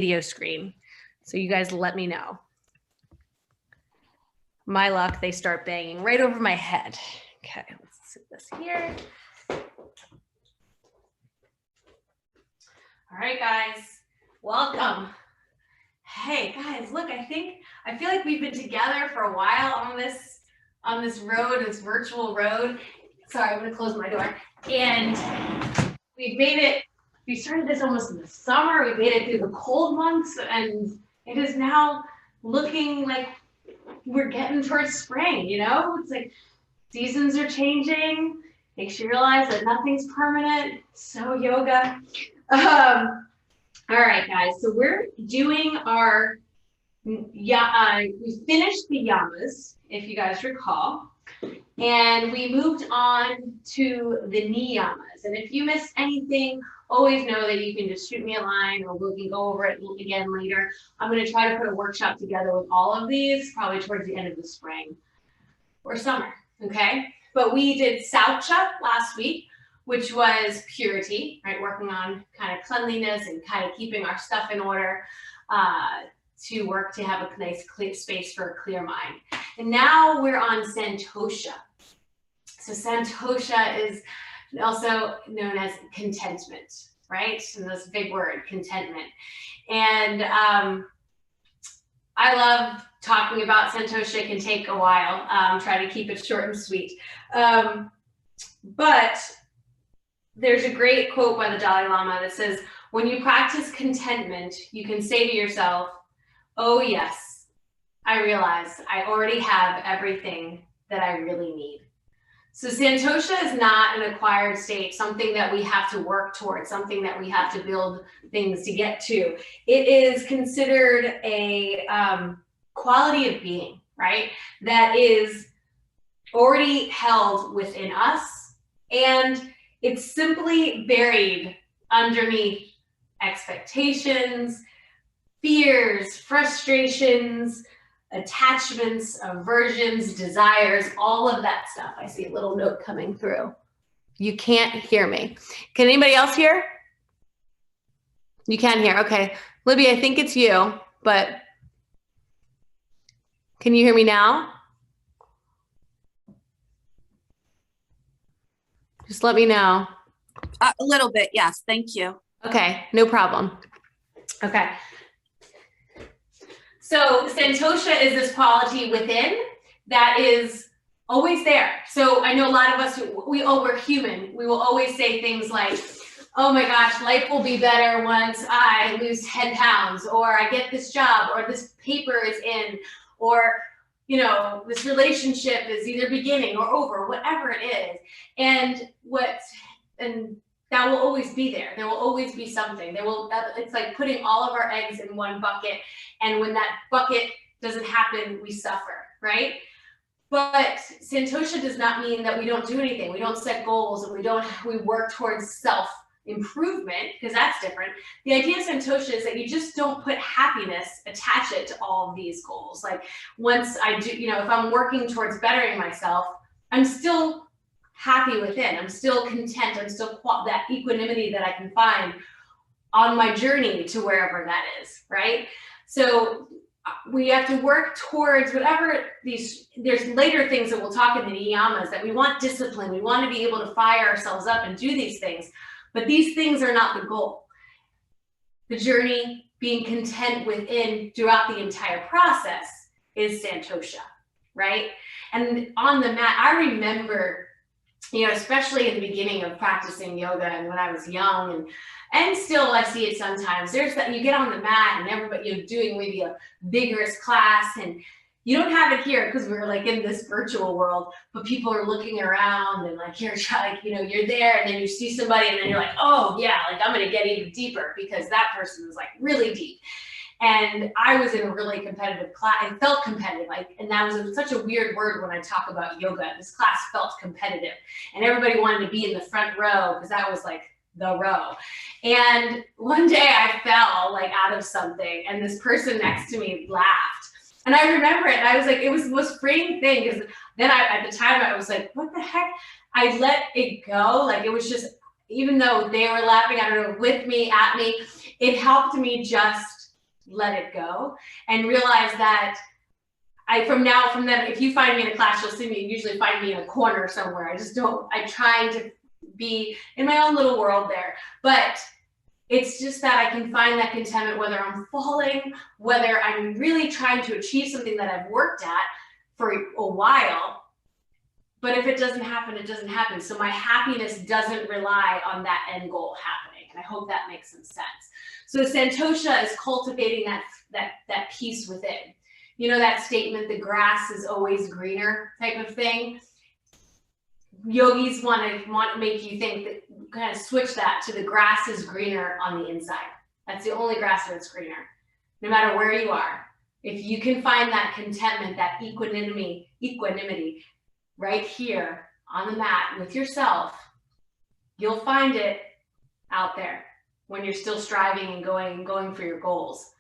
video screen. So you guys let me know. My luck, they start banging right over my head. Okay, let's sit this here. All right, guys, welcome. Hey guys, look, I feel like we've been together for a while on this road, this virtual road. Sorry, I'm gonna close my door. And we've made it, we started this almost in the summer, we made it through the cold months, and it is now looking like we're getting towards spring, you know? It's like seasons are changing, makes you realize that nothing's permanent, so yoga. All right, guys, so we're doing our, we finished the yamas, if you guys recall, and we moved on to the niyamas. And if you missed anything, always know that you can just shoot me a line or we can go over it again later. I'm going to try to put a workshop together with all of these, probably towards the end of the spring or summer, okay? But we did Saucha last week, which was purity, right? Working on kind of cleanliness and kind of keeping our stuff in order to work to have a nice clear space for a clear mind. And now we're on Santosha. So Santosha is also known as contentment, right? And that's a big word, contentment. And I love talking about Santosha. It can take a while. Try to keep it short and sweet. But there's a great quote by the Dalai Lama that says, when you practice contentment, you can say to yourself, oh yes, I realize I already have everything that I really need. So Santosha is not an acquired state, something that we have to work towards, something that we have to build things to get to. It is considered a quality of being, right? That is already held within us, and it's simply buried underneath expectations, fears, frustrations, attachments, aversions, desires, all of that stuff. I see a little note coming through. You can't hear me. Can anybody else hear? You can hear, okay. Libby, I think it's you, but can you hear me now? Just let me know. A little bit, yes, thank you. Okay, no problem. Okay. So Santosha is this quality within that is always there. So I know a lot of us, we're human. We will always say things like, oh my gosh, life will be better once I lose 10 pounds, or I get this job, or this paper is in, or you know, this relationship is either beginning or over, whatever it is. And that will always be there. There will always be something. It's like putting all of our eggs in one bucket. And when that bucket doesn't happen, we suffer, right? But Santosha does not mean that we don't do anything. We don't set goals and we work towards self-improvement, because that's different. The idea of Santosha is that you just don't put happiness, attach it to all of these goals. Like once I do, you know, if I'm working towards bettering myself, I'm still happy within. I'm still content. I'm still that equanimity that I can find on my journey to wherever that is, right? So we have to work towards whatever there's later things that we'll talk in the niyamas, that we want discipline. We want to be able to fire ourselves up and do these things, but these things are not the goal. The journey, being content within throughout the entire process, is Santosha, right? And on the mat, I remember, you know, especially in the beginning of practicing yoga and when I was young, and still I see it sometimes, there's that you get on the mat and everybody, you're doing maybe a vigorous class, and you don't have it here because we're like in this virtual world, but people are looking around and like you're trying, you know, you're there and then you see somebody and then you're like, oh yeah, like I'm going to get even deeper because that person is like really deep. And I was in a really competitive class. I felt competitive, and that was such a weird word when I talk about yoga. This class felt competitive, and everybody wanted to be in the front row because that was like the row. And one day I fell like out of something, and this person next to me laughed. And I remember it, and I was like, it was the most freeing thing, because then at the time I was like, what the heck? I let it go. Like it was just, even though they were laughing, I don't know, with me, at me, it helped me just let it go and realize that from then, if you find me in a class, you'll see me usually find me in a corner somewhere. I try to be in my own little world there. But it's just that I can find that contentment, whether I'm falling, whether I'm really trying to achieve something that I've worked at for a while. But if it doesn't happen, it doesn't happen. So my happiness doesn't rely on that end goal happening. And I hope that makes some sense. So santosha is cultivating that peace within. You know that statement, the grass is always greener type of thing? Yogis want to make you think that, kind of switch that to the grass is greener on the inside. That's the only grass that's greener. No matter where you are, if you can find that contentment, that equanimity right here on the mat with yourself, you'll find it out there when you're still striving and going for your goals.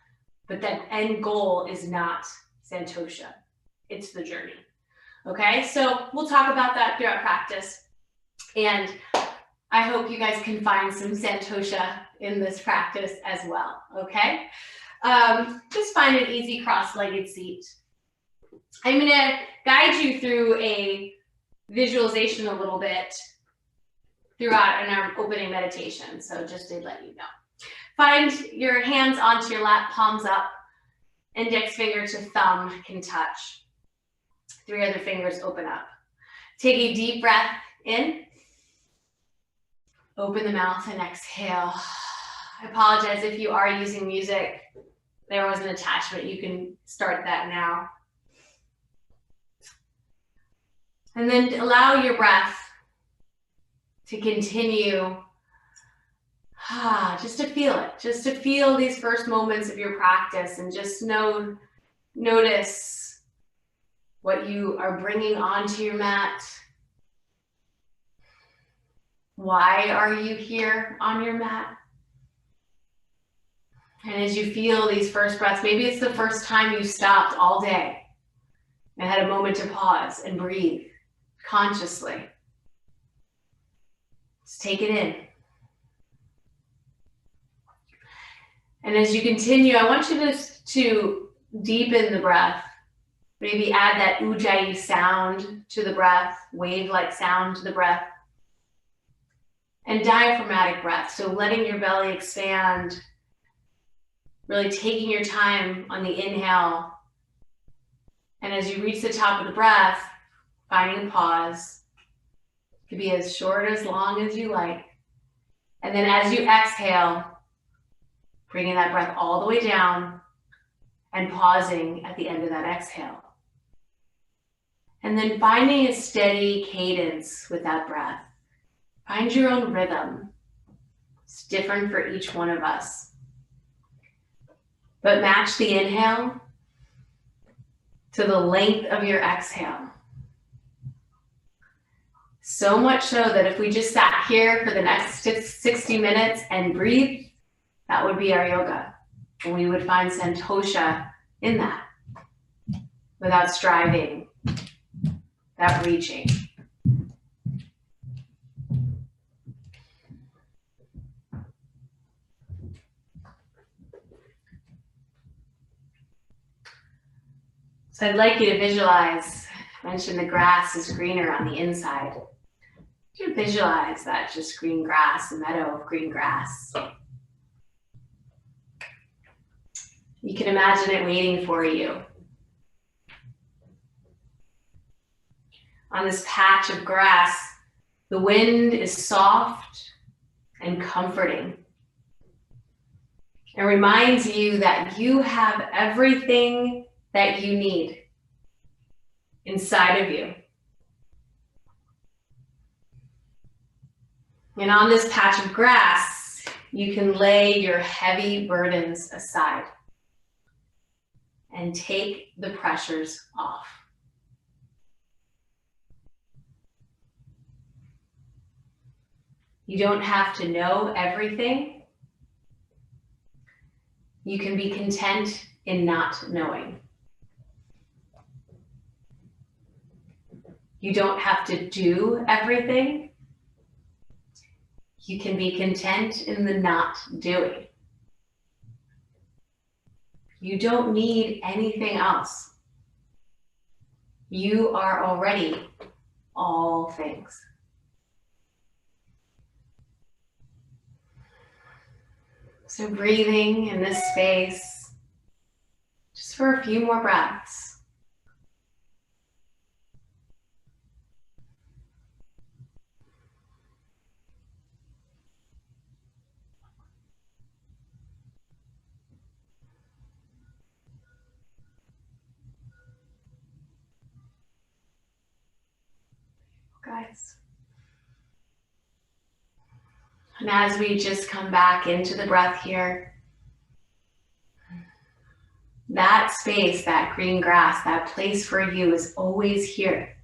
But that end goal is not santosha. It's the journey. Okay, so we'll talk about that throughout practice. And I hope you guys can find some santosha in this practice as well, okay? Just find an easy cross-legged seat. I'm gonna guide you through a visualization a little bit throughout in our opening meditation. So just to let you know. Find your hands onto your lap, palms up, index finger to thumb can touch. 3 other fingers open up. Take a deep breath in. Open the mouth and exhale. I apologize if you are using music. There was an attachment. You can start that now. And then allow your breath to continue just to feel it, just to feel these first moments of your practice and just notice what you are bringing onto your mat. Why are you here on your mat? And as you feel these first breaths, maybe it's the first time you stopped all day and had a moment to pause and breathe consciously. Just take it in. And as you continue, I want you to deepen the breath. Maybe add that ujjayi sound to the breath, wave-like sound to the breath. And diaphragmatic breath, so letting your belly expand, really taking your time on the inhale. And as you reach the top of the breath, finding a pause. It could be as short or as long as you like. And then as you exhale, bringing that breath all the way down and pausing at the end of that exhale. And then finding a steady cadence with that breath. Find your own rhythm. It's different for each one of us. But match the inhale to the length of your exhale. So much so that if we just sat here for the next 60 minutes and breathed, that would be our yoga. And we would find santosha in that without striving, without reaching. So I'd like you to visualize, I mentioned the grass is greener on the inside. You visualize that just green grass, a meadow of green grass. You can imagine it waiting for you. On this patch of grass, the wind is soft and comforting. It reminds you that you have everything that you need inside of you. And on this patch of grass, you can lay your heavy burdens aside and take the pressures off. You don't have to know everything. You can be content in not knowing. You don't have to do everything. You can be content in the not doing. You don't need anything else. You are already all things. So breathing in this space, just for a few more breaths. Guys. And as we just come back into the breath here, that space, that green grass, that place for you is always here.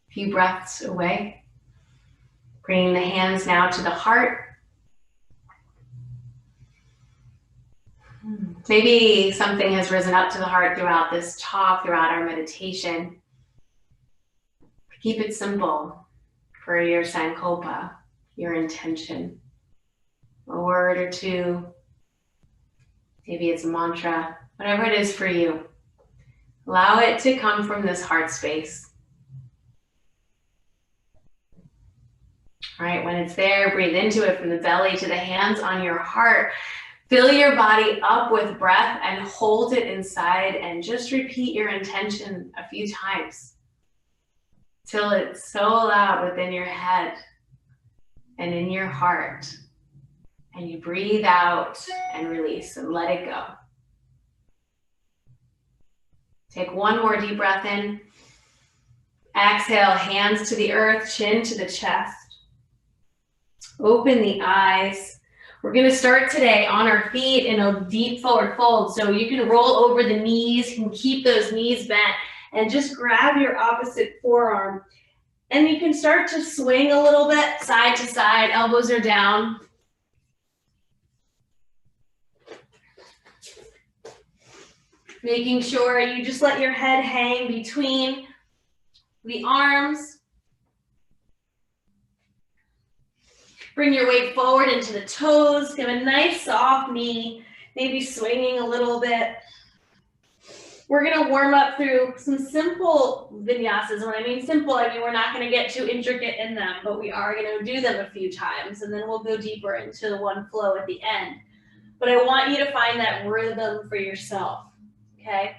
A few breaths away. Bringing the hands now to the heart. Maybe something has risen up to the heart throughout this talk, throughout our meditation. Keep it simple for your sankalpa, your intention. A word or two, maybe it's a mantra, whatever it is for you. Allow it to come from this heart space. All right, when it's there, breathe into it from the belly to the hands on your heart. Fill your body up with breath and hold it inside and just repeat your intention a few times till it's so loud within your head and in your heart. And you breathe out and release and let it go. Take one more deep breath in. Exhale, hands to the earth, chin to the chest. Open the eyes. We're going to start today on our feet in a deep forward fold. So you can roll over the knees, you can keep those knees bent, and just grab your opposite forearm. And you can start to swing a little bit, side to side, elbows are down. Making sure you just let your head hang between the arms. Bring your weight forward into the toes. Give a nice soft knee, maybe swinging a little bit. We're going to warm up through some simple vinyasas. When I mean simple, I mean we're not going to get too intricate in them, but we are going to do them a few times, and then we'll go deeper into the one flow at the end. But I want you to find that rhythm for yourself, okay?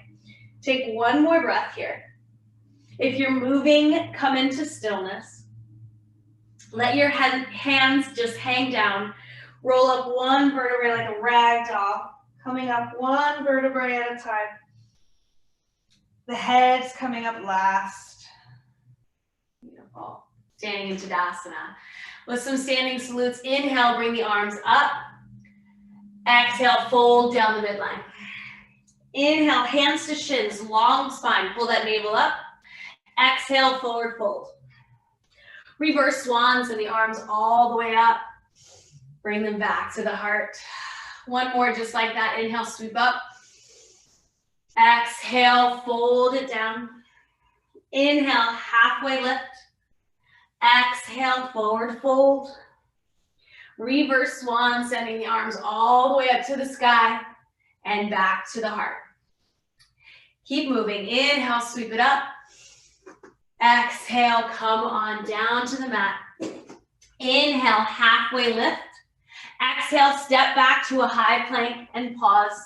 Take one more breath here. If you're moving, come into stillness. Let your hands just hang down. Roll up one vertebrae like a rag doll, coming up one vertebrae at a time. The head's coming up last. Beautiful. Standing into Tadasana. With some standing salutes, inhale, bring the arms up. Exhale, fold down the midline. Inhale, hands to shins, long spine. Pull that navel up. Exhale, forward fold. Reverse swan, so the arms all the way up. Bring them back to the heart. One more just like that. Inhale, sweep up. Exhale, fold it down. Inhale, halfway lift. Exhale, forward fold. Reverse swan, sending the arms all the way up to the sky and back to the heart. Keep moving. Inhale, sweep it up. Exhale, come on down to the mat. Inhale, halfway lift. Exhale, step back to a high plank and pause.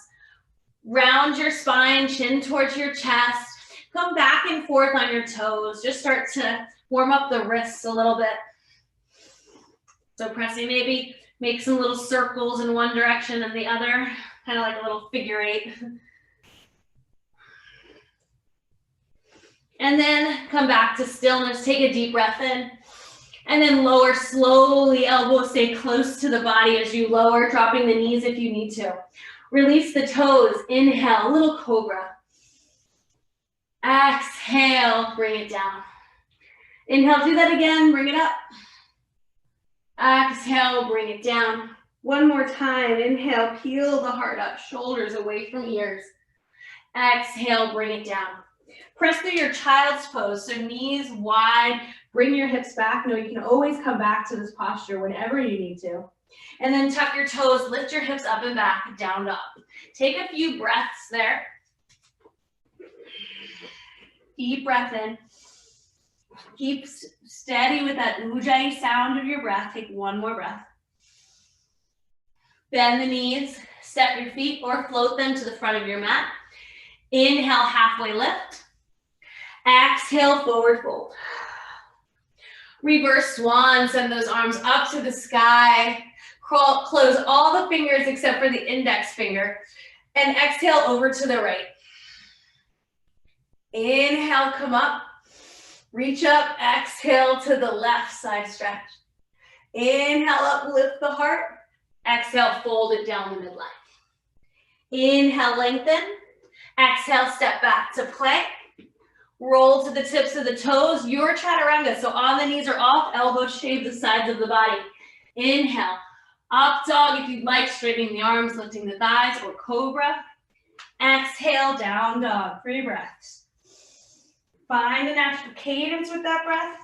Round your spine, chin towards your chest. Come back and forth on your toes. Just start to warm up the wrists a little bit. So pressing, maybe make some little circles in one direction and the other, kind of like a little figure eight. And then come back to stillness. Take a deep breath in. And then lower slowly. Elbows stay close to the body as you lower, dropping the knees if you need to. Release the toes. Inhale, little cobra. Exhale, bring it down. Inhale, do that again. Bring it up. Exhale, bring it down. One more time. Inhale, peel the heart up, shoulders away from ears. Exhale, bring it down. Press through your child's pose, so knees wide, bring your hips back. No, you can always come back to this posture whenever you need to. And then tuck your toes, lift your hips up and back, down dog. Take a few breaths there. Deep breath in. Keep steady with that ujjayi sound of your breath. Take one more breath. Bend the knees, step your feet or float them to the front of your mat. Inhale, halfway lift. Exhale, forward fold. Reverse swan, send those arms up to the sky. Close all the fingers except for the index finger. And exhale over to the right. Inhale, come up. Reach up, exhale to the left side stretch. Inhale up, lift the heart. Exhale, fold it down the midline. Inhale, lengthen. Exhale, step back to plank. Roll to the tips of the toes, your chaturanga. So on the knees are off, elbows shave the sides of the body. Inhale, up dog if you'd like, straightening the arms, lifting the thighs, or cobra. Exhale, down dog, 3 breaths. Find a natural cadence with that breath.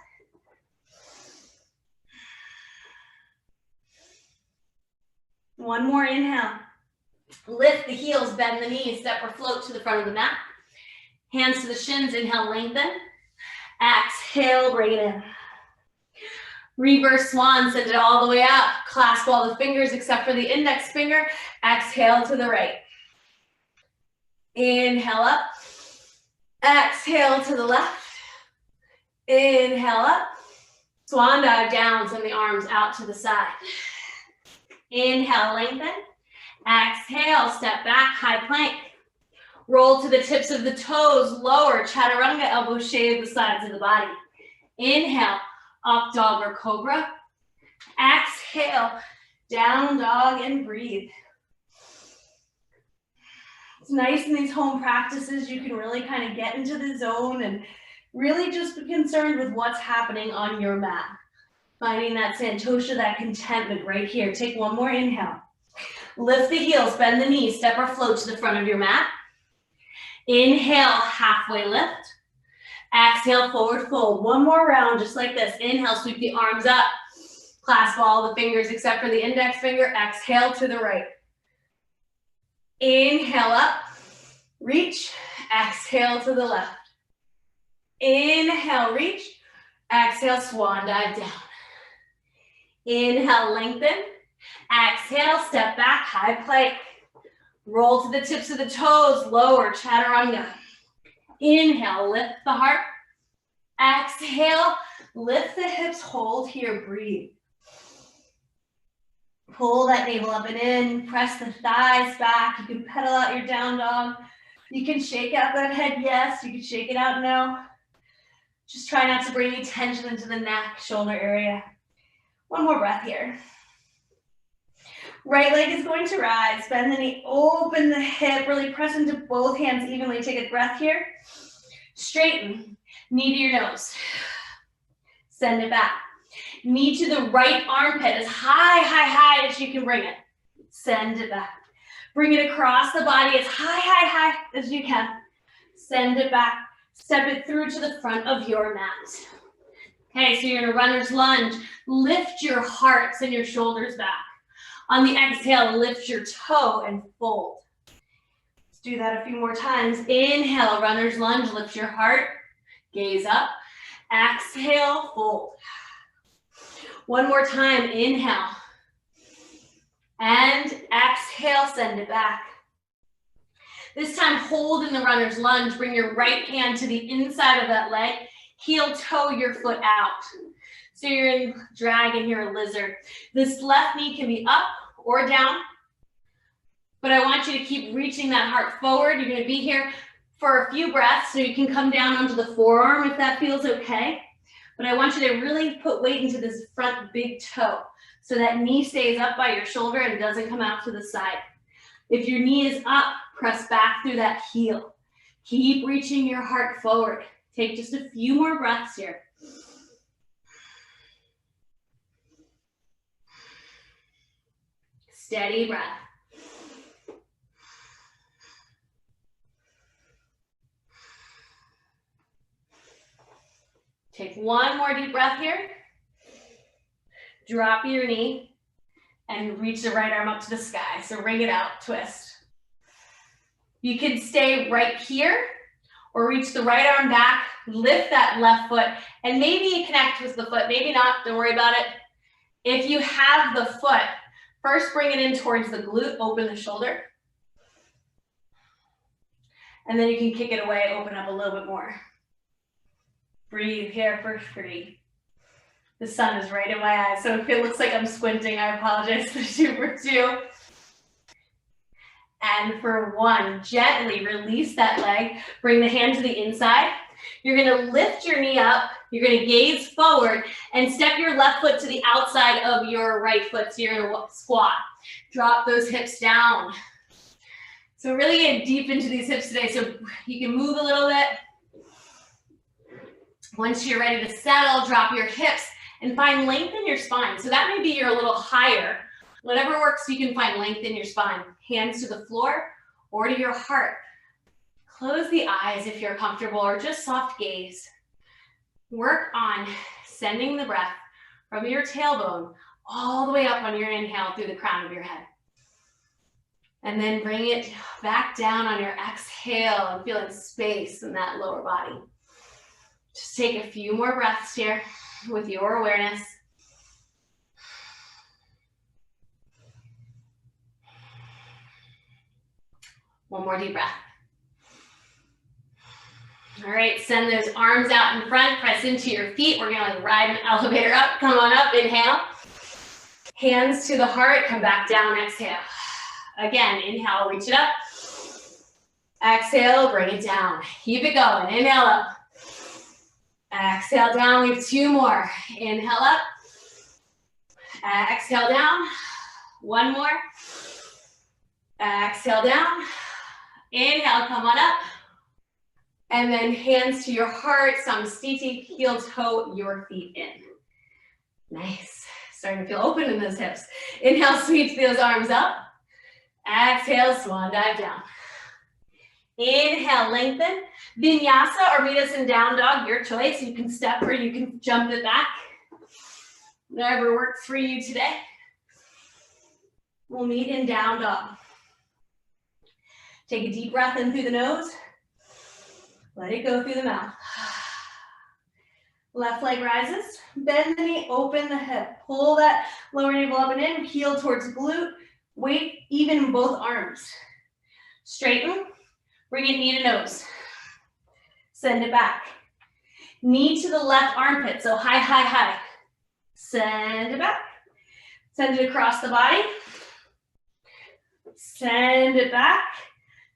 One more inhale. Lift the heels, bend the knees, step or float to the front of the mat. Hands to the shins, inhale, lengthen. Exhale, bring it in. Reverse swan, send it all the way up. Clasp all the fingers except for the index finger. Exhale to the right. Inhale up. Exhale to the left. Inhale up. Swan dive down, send the arms out to the side. Inhale, lengthen. Exhale, step back, high plank. Roll to the tips of the toes, lower, chaturanga, elbows shave the sides of the body. Inhale, up dog or cobra. Exhale, down dog and breathe. It's nice in these home practices, you can really kind of get into the zone and really just be concerned with what's happening on your mat. Finding that santosha, that contentment right here. Take one more inhale. Lift the heels, bend the knees, step or float to the front of your mat. Inhale, halfway lift. Exhale, forward fold. One more round, just like this. Inhale, sweep the arms up. Clasp all the fingers except for the index finger. Exhale to the right. Inhale up. Reach. Exhale to the left. Inhale, reach. Exhale, swan dive down. Inhale, lengthen. Exhale, step back, high plank. Roll to the tips of the toes, lower, chaturanga. Inhale, lift the heart. Exhale, lift the hips, hold here, breathe. Pull that navel up and in, press the thighs back. You can pedal out your down dog. You can shake out that head, yes. You can shake it out, no. Just try not to bring any tension into the neck, shoulder area. One more breath here. Right leg is going to rise, bend the knee, open the hip, really press into both hands evenly. Take a breath here. Straighten, knee to your nose. Send it back. Knee to the right armpit as high as you can bring it. Send it back. Bring it across the body as high as you can. Send it back. Step it through to the front of your mat. Okay, so you're in a runner's lunge. Lift your heart, send your shoulders back. On the exhale, lift your toe and fold. Let's do that a few more times. Inhale, runner's lunge, lift your heart, gaze up. Exhale, fold. One more time, inhale. And exhale, send it back. This time, hold in the runner's lunge. Bring your right hand to the inside of that leg. Heel toe your foot out. So you're in dragon here, a lizard. This left knee can be up or down, but I want you to keep reaching that heart forward. You're gonna be here for a few breaths, so you can come down onto the forearm if that feels okay. But I want you to really put weight into this front big toe, so that knee stays up by your shoulder and doesn't come out to the side. If your knee is up, press back through that heel. Keep reaching your heart forward. Take just a few more breaths here. Steady breath. Take one more deep breath here. Drop your knee. and reach the right arm up to the sky. So ring it out, twist. You can stay right here or reach the right arm back, lift that left foot, and maybe connect with the foot, maybe not, don't worry about it. If you have the foot, first bring it in towards the glute, open the shoulder. And then you can kick it away, open up a little bit more. Breathe here for 3. The sun is right in my eyes, so if it looks like I'm squinting, I apologize for 2 for 2. And for 1, gently release that leg, bring the hand to the inside. You're gonna lift your knee up, you're gonna gaze forward and step your left foot to the outside of your right foot. So you're gonna squat. Drop those hips down. So really get deep into these hips today. So you can move a little bit. Once you're ready to settle, drop your hips and find length in your spine. So that may be you're a little higher. Whatever works, you can find length in your spine. Hands to the floor or to your heart. Close the eyes if you're comfortable or just soft gaze. Work on sending the breath from your tailbone all the way up on your inhale through the crown of your head. And then bring it back down on your exhale and feeling space in that lower body. Just take a few more breaths here with your awareness. One more deep breath. All right, send those arms out in front, press into your feet. We're gonna like ride an elevator up. Come on up, inhale. Hands to the heart, come back down, exhale. Again, inhale, reach it up. Exhale, bring it down. Keep it going, inhale up. Exhale down, we have 2 more. Inhale up. Exhale down. 1 more. Exhale down. Inhale, come on up. And then hands to your heart, samastiti, heel toe your feet in. Nice. Starting to feel open in those hips. Inhale, sweep those arms up. Exhale, swan dive down. Inhale, lengthen. Vinyasa or meet us in down dog, your choice. You can step or you can jump it back. Whatever works for you today. We'll meet in down dog. Take a deep breath in through the nose. Let it go through the mouth. Left leg rises. Bend the knee, open the hip. Pull that lower navel up and in. Heel towards glute. Weight even in both arms. Straighten. Bring it knee to nose. Send it back. Knee to the left armpit. So high, high, high. Send it back. Send it across the body. Send it back.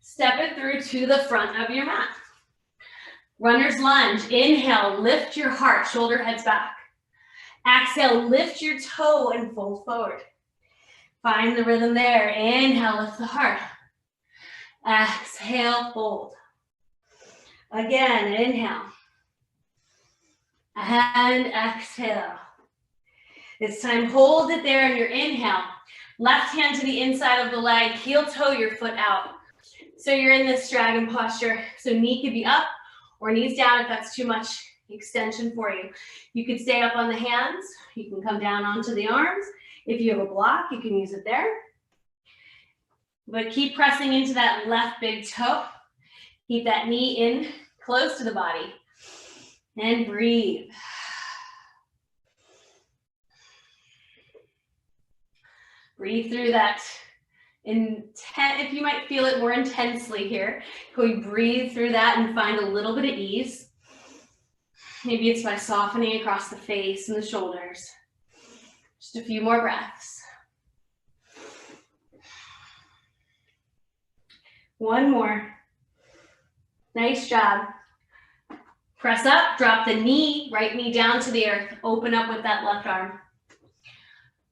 Step it through to the front of your mat. Runner's lunge. Inhale, lift your heart, shoulder heads back. Exhale, lift your toe and fold forward. Find the rhythm there. Inhale, lift the heart. Exhale, fold. Again, inhale. And exhale. This time, hold it there in your inhale. Left hand to the inside of the leg, heel toe your foot out. So you're in this dragon posture. So knee could be up or knees down if that's too much extension for you. You could stay up on the hands. You can come down onto the arms. If you have a block, you can use it there. But keep pressing into that left big toe. Keep that knee in close to the body. And breathe. Breathe through that if you might feel it more intensely here, can we breathe through that and find a little bit of ease? Maybe it's by softening across the face and the shoulders. Just a few more breaths. 1 more. Nice job. Press up, drop the knee, right knee down to the earth. Open up with that left arm.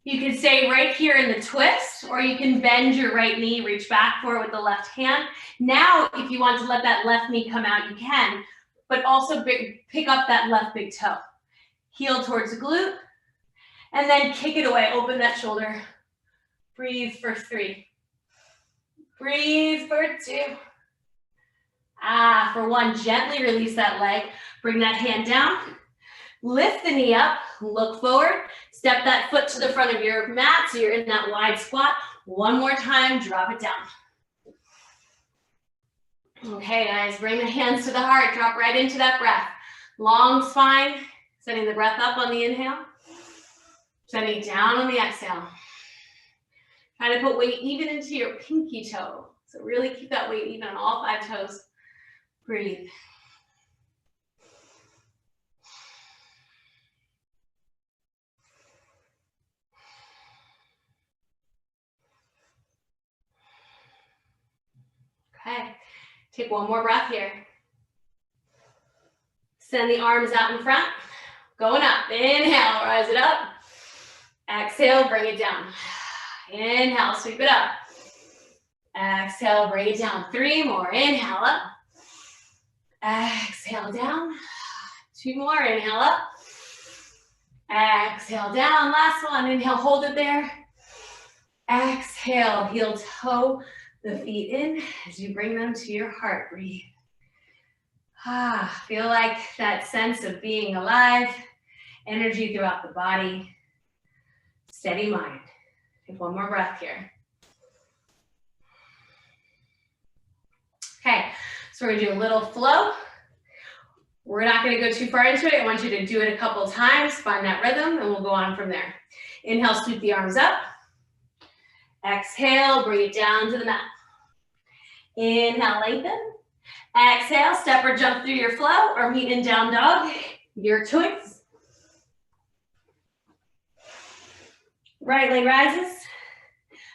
You can stay right here in the twist, or you can bend your right knee, reach back for it with the left hand. Now, if you want to let that left knee come out, you can, but also pick up that left big toe. Heel towards the glute, and then kick it away. Open that shoulder. Breathe for 3. Breathe for 2. For 1, gently release that leg. Bring that hand down. Lift the knee up, look forward, step that foot to the front of your mat so you're in that wide squat. One more time, drop it down. Okay, guys, bring the hands to the heart, drop right into that breath. Long spine, sending the breath up on the inhale, sending it down on the exhale. Try to put weight even into your pinky toe. So really keep that weight even on all 5 toes. Breathe. Okay, take one more breath here. Send the arms out in front, going up. Inhale, rise it up. Exhale, bring it down. Inhale, sweep it up. Exhale, bring it down. 3 more, inhale up. Exhale down. 2 more, inhale up. Exhale down, last one, inhale, hold it there. Exhale, heel toe the feet in as you bring them to your heart, breathe. Feel like that sense of being alive, energy throughout the body, steady mind. Take one more breath here. Okay, so we're gonna do a little flow. We're not gonna go too far into it. I want you to do it a couple times, find that rhythm, and we'll go on from there. Inhale, sweep the arms up. Exhale, bring it down to the mat. Inhale, lengthen. Exhale, step or jump through your flow or meet in down dog, your choice. Right leg rises.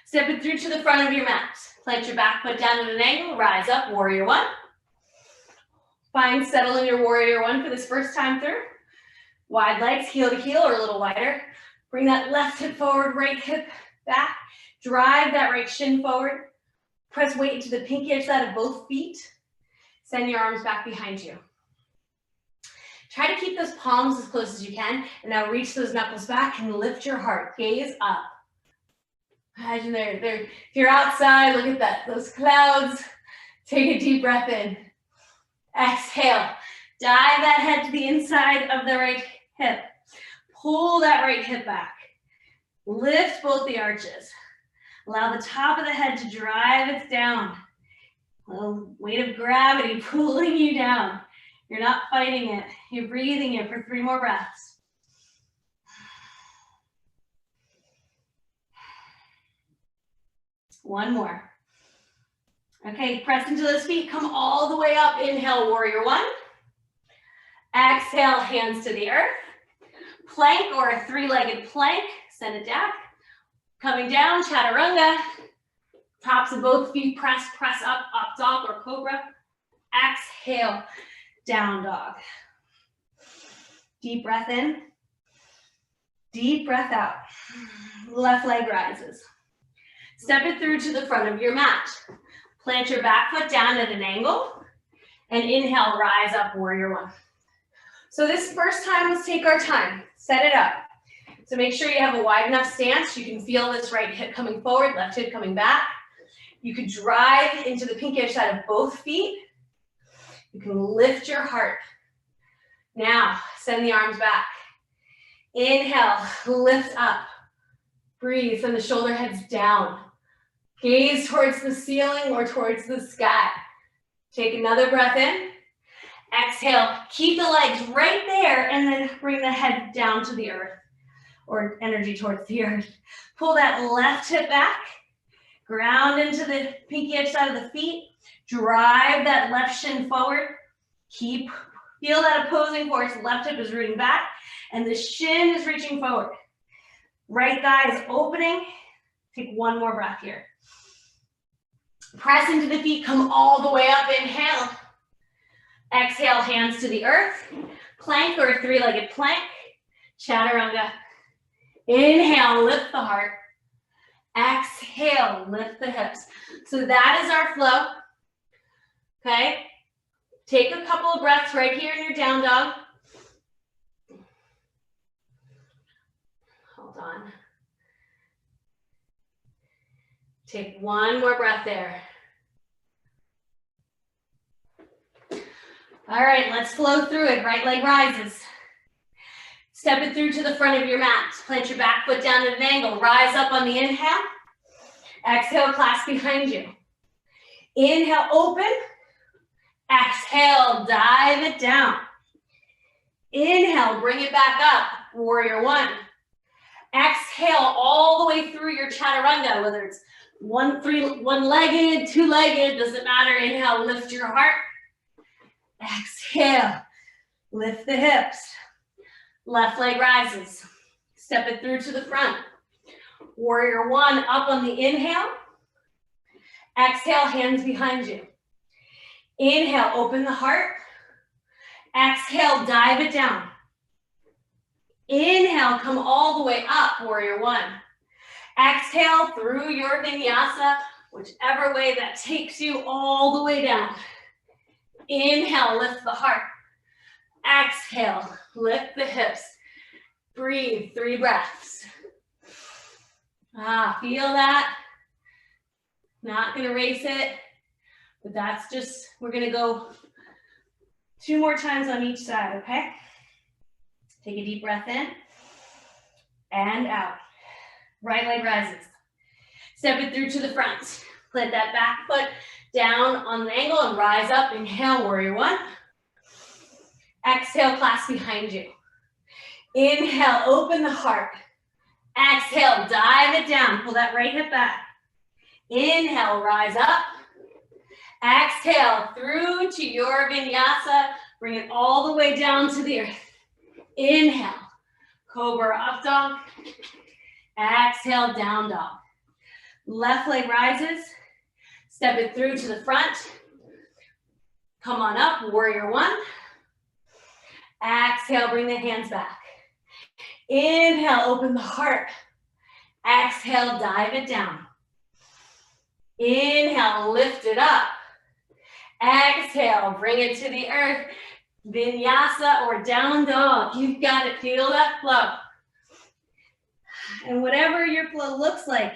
Step it through to the front of your mat. Plant your back foot down at an angle, rise up, warrior one. Find settle in your warrior one for this first time through. Wide legs, heel to heel or a little wider. Bring that left hip forward, right hip back. Drive that right shin forward. Press weight into the pinky edge side of both feet. Send your arms back behind you. Try to keep those palms as close as you can. And now reach those knuckles back and lift your heart. Gaze up. Imagine if you're outside, look at that, those clouds. Take a deep breath in. Exhale. Dive that head to the inside of the right hip. Pull that right hip back. Lift both the arches. Allow the top of the head to drive it down. A little weight of gravity pulling you down. You're not fighting it. You're breathing it for 3 more breaths. One more. Okay, press into those feet. Come all the way up. Inhale, warrior one. Exhale, hands to the earth. Plank or a 3-legged plank. Send it down. Coming down, chaturanga. Tops of both feet press up dog or cobra. Exhale, down dog. Deep breath in. Deep breath out. Left leg rises. Step it through to the front of your mat. Plant your back foot down at an angle. And inhale, rise up, warrior one. So this first time, let's take our time. Set it up. So make sure you have a wide enough stance. You can feel this right hip coming forward, left hip coming back. You could drive into the pinky edge side of both feet. You can lift your heart. Now, send the arms back. Inhale, lift up. Breathe, send the shoulder heads down. Gaze towards the ceiling or towards the sky. Take another breath in. Exhale, keep the legs right there and then bring the head down to the earth or energy towards the earth. Pull that left hip back. Ground into the pinky edge side of the feet. Drive that left shin forward. Feel that opposing force. Left hip is rooting back and the shin is reaching forward. Right thigh is opening. Take one more breath here. Press into the feet, come all the way up, inhale. Exhale, hands to the earth. Plank or a 3-legged plank. Chaturanga. Inhale, lift the heart. Exhale, lift the hips. So that is our flow. Okay? Take a couple of breaths right here in your down dog. Hold on. Take one more breath there. All right, let's flow through it. Right leg rises. Step it through to the front of your mat. Plant your back foot down at an angle. Rise up on the inhale. Exhale, clasp behind you. Inhale, open. Exhale, dive it down. Inhale, bring it back up. Warrior one. Exhale all the way through your chaturanga, whether it's one-legged, two-legged, doesn't matter. Inhale, lift your heart. Exhale, lift the hips. Left leg rises. Step it through to the front. Warrior one, up on the inhale. Exhale, hands behind you. Inhale, open the heart. Exhale, dive it down. Inhale, come all the way up, warrior one. Exhale through your vinyasa, whichever way that takes you all the way down. Inhale, lift the heart. Exhale, lift the hips. Breathe, 3 breaths. Feel that? Not gonna race it, but that's just, we're gonna go 2 more times on each side, okay? Take a deep breath in and out. Right leg rises. Step it through to the front. Plant that back foot down on the angle and rise up. Inhale, warrior one. Exhale, clasp behind you. Inhale, open the heart. Exhale, dive it down. Pull that right hip back. Inhale, rise up. Exhale, through to your vinyasa. Bring it all the way down to the earth. Inhale, cobra up dog. Exhale, down dog. Left leg rises. Step it through to the front. Come on up, warrior one. Exhale, bring the hands back. Inhale, open the heart. Exhale, dive it down. Inhale, lift it up. Exhale, bring it to the earth. Vinyasa or down dog. You've got to feel that flow. And whatever your flow looks like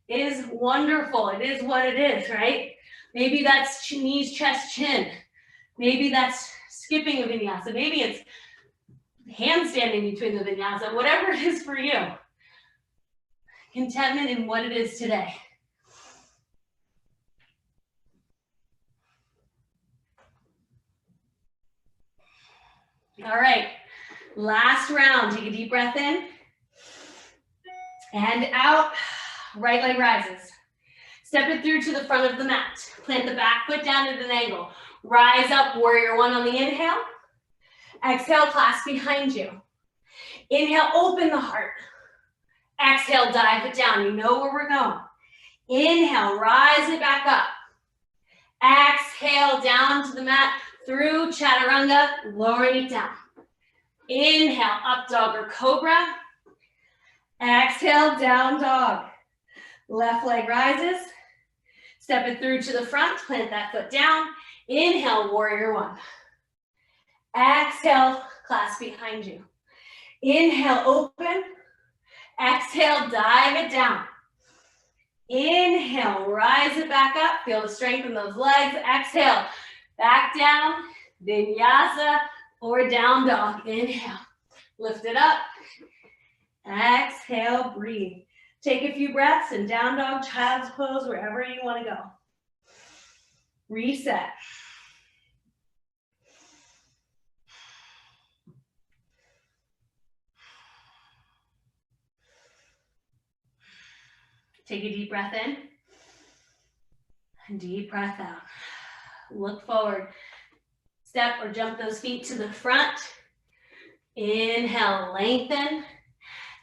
is wonderful. It is what it is, right? Maybe that's knees, chest, chin. Maybe that's skipping a vinyasa. Maybe it's handstanding between the vinyasa. Whatever it is for you. Contentment in what it is today. All right, last round. Take a deep breath in and out. Right leg rises. Step it through to the front of the mat. Plant the back foot down at an angle. Rise up, warrior one on the inhale. Exhale, clasp behind you. Inhale, open the heart. Exhale, dive it down. You know where we're going. Inhale, rise it back up. Exhale, down to the mat. Through chaturanga, lowering it down. Inhale, up dog or cobra. Exhale, down dog. Left leg rises. Step it through to the front, plant that foot down. Inhale, warrior one. Exhale, clasp behind you. Inhale, open. Exhale, dive it down. Inhale, rise it back up. Feel the strength in those legs. Exhale, back down, vinyasa or down dog. Inhale, lift it up. Exhale, breathe. Take a few breaths in down dog, child's pose, wherever you want to go. Reset. Take a deep breath in. And deep breath out. Look forward. Step or jump those feet to the front. Inhale, lengthen.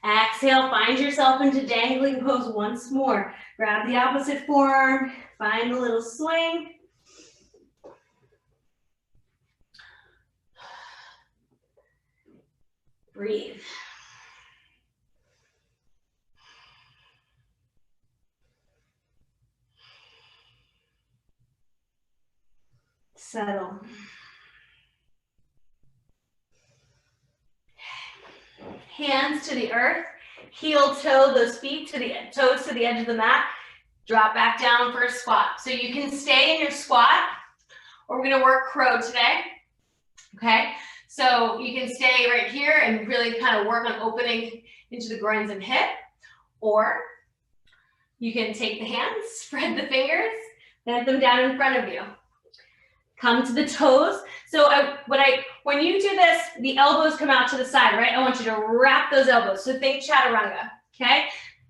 Exhale, find yourself into dangling pose once more. Grab the opposite forearm. Find a little swing. Breathe. Settle. Hands to the earth, heel toe those feet to the toes to the edge of the mat. Drop back down for a squat. So you can stay in your squat, or we're gonna work crow today. Okay, So you can stay right here and really kind of work on opening into the groins and hip, or you can take the hands, spread the fingers, plant them down in front of you. Come to the toes. So when you do this, the elbows come out to the side, right? I want you to wrap those elbows. So think chaturanga, okay?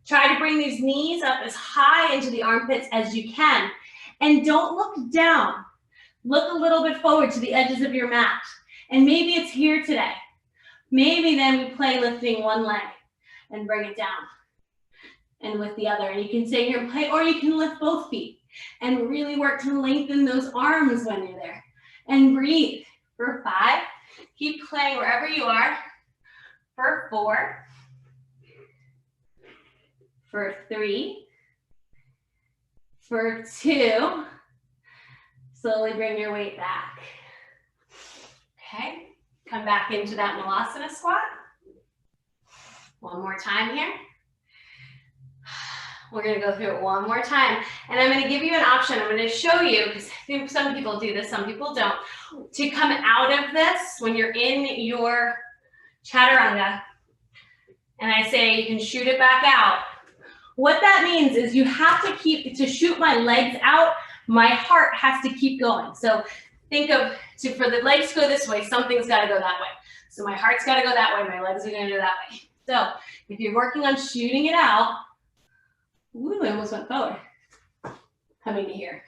Try to bring these knees up as high into the armpits as you can. And don't look down. Look a little bit forward to the edges of your mat. And maybe it's here today. Maybe then we play lifting one leg and bring it down. And with the other. And you can stay here and play, or you can lift both feet and really work to lengthen those arms when you're there. And breathe for 5. Keep playing wherever you are. For 4. For 3. For 2. Slowly bring your weight back. Okay, come back into that Malasana squat. One more time here. We're gonna go through it one more time. And I'm gonna give you an option. I'm gonna show you, because I think some people do this, some people don't, to come out of this when you're in your chaturanga. And I say you can shoot it back out. What that means is you have to shoot my legs out, my heart has to keep going. So think of, for the legs to go this way, something's gotta go that way. So my heart's gotta go that way, my legs are gonna go that way. So if you're working on shooting it out, ooh, I almost went forward. Coming to here,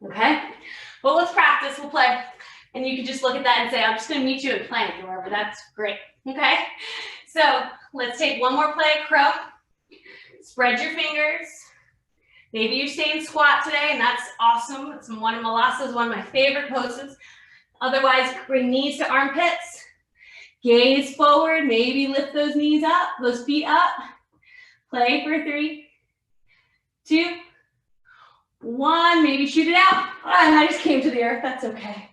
okay? Well, let's practice, we'll play. And you can just look at that and say, I'm just gonna meet you in plank or wherever, that's great, okay? So let's take one more play, crow. Spread your fingers. Maybe you stay in squat today, and that's awesome. It's one of Malasana is one of my favorite poses. Otherwise, bring knees to armpits. Gaze forward, maybe lift those knees up, those feet up. Play for 3, 2, 1. Maybe shoot it out. And I just came to the earth, that's okay.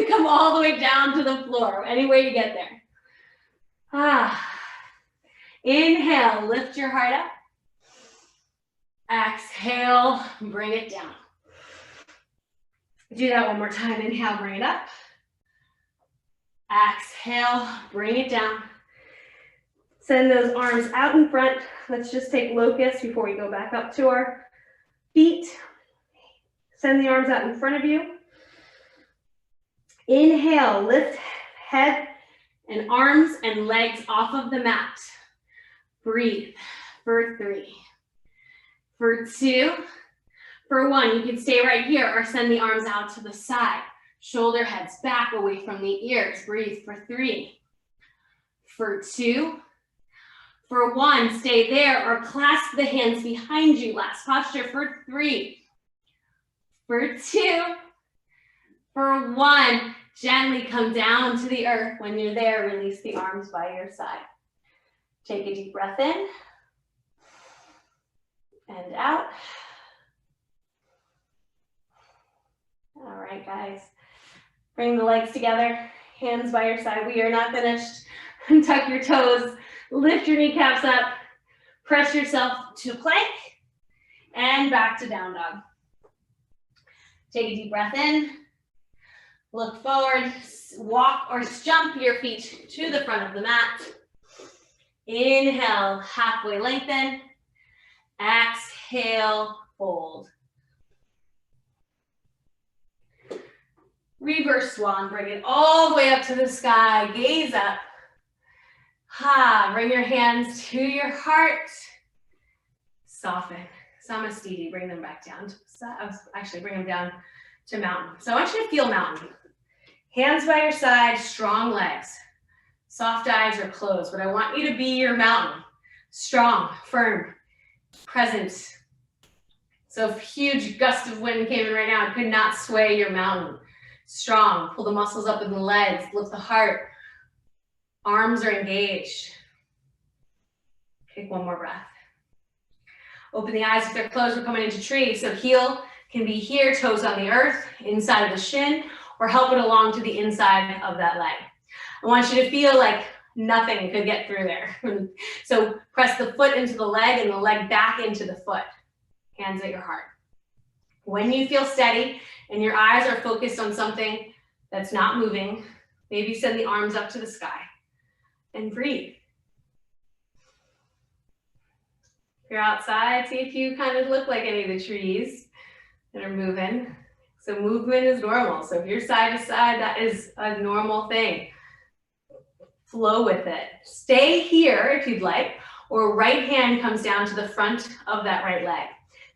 Come all the way down to the floor, any way you get there. Inhale, lift your heart up. Exhale, bring it down. Do that one more time. Inhale, bring it up. Exhale, bring it down. Send those arms out in front. Let's just take locust before we go back up to our feet. Send the arms out in front of you. Inhale, lift head and arms and legs off of the mat. Breathe for 3. For 2, for 1, you can stay right here or send the arms out to the side. Shoulder heads back away from the ears. Breathe for 3. For 2, for 1, stay there or clasp the hands behind you. Last posture for 3. For 2, for 1, gently come down to the earth. When you're there, release the arms by your side. Take a deep breath in. And out. All right, guys. Bring the legs together, hands by your side. We are not finished. Tuck your toes, lift your kneecaps up, press yourself to plank, and back to down dog. Take a deep breath in, look forward, walk or jump your feet to the front of the mat. Inhale, halfway lengthen. Exhale, fold. Reverse swan, bring it all the way up to the sky, gaze up. Bring your hands to your heart. Soften. Samastiti, bring them back down. Actually, bring them down to mountain. So I want you to feel mountain. Hands by your side, strong legs. Soft eyes are closed, but I want you to be your mountain. Strong, firm, present. So if a huge gust of wind came in right now, it could not sway your mountain. Strong, pull the muscles up in the legs, lift the heart. Arms are engaged. Take one more breath. Open the eyes if they're closed, we're coming into tree. So heel can be here, toes on the earth, inside of the shin, or help it along to the inside of that leg. I want you to feel like nothing could get through there. So press the foot into the leg and the leg back into the foot. Hands at your heart. When you feel steady and your eyes are focused on something that's not moving, Maybe send the arms up to the sky and breathe. If you're outside, see if you kind of look like any of the trees that are moving. So movement is normal. So if you're side to side, that is a normal thing. Flow with it. Stay here if you'd like, or right hand comes down to the front of that right leg.